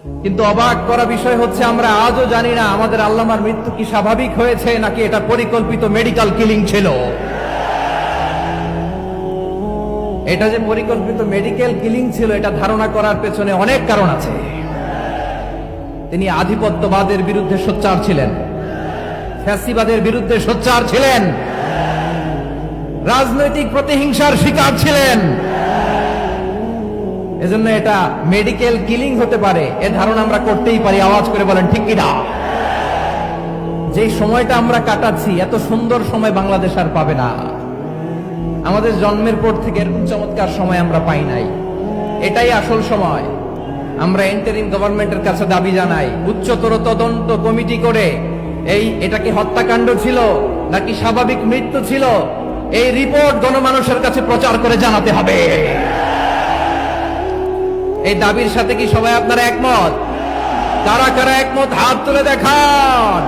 কিন্তু অবাক করা বিষয় হচ্ছে আমরা আজও জানি না আমাদের আল্লামার মৃত্যু কি স্বাভাবিক হয়েছে নাকি এটা পরিকল্পিত মেডিকেল কিলিং ছিল। এটা যে পরিকল্পিত মেডিকেল কিলিং ছিল এটা ধারণা করার পেছনে অনেক কারণ আছে। তিনি আধিপত্যবাদের বিরুদ্ধে সোচ্চার ছিলেন, ফ্যাসিবাদের বিরুদ্ধে সোচ্চার ছিলেন, রাজনৈতিক প্রতিহিংসার শিকার ছিলেন। এজন্য এটা মেডিকেল কিলিং হতে পারে এ ধারণা আমরা করতেই পারি। আওয়াজ করে বলেন ঠিক কিনা? যে সময়টা আমরা কাটাচ্ছি এত সুন্দর সময় বাংলাদেশ আর পাবে না। আমাদের জন্মের পর থেকে এরকম চমৎকার সময় আমরা পাই নাই। এটাই আসল সময়। আমরা ইন্টারিম গভর্নমেন্টের কাছে দাবি জানাই, উচ্চতর তদন্ত কমিটি করে এটাকে হত্যাকাণ্ড ছিল নাকি স্বাভাবিক মৃত্যু ছিল এই রিপোর্ট গণমানুষের কাছে প্রচার করে জানাতে হবে। এই দাবির সাথে কি সবাই আপনারা একমত? কারা কারা একমত হাত তুলে দেখান।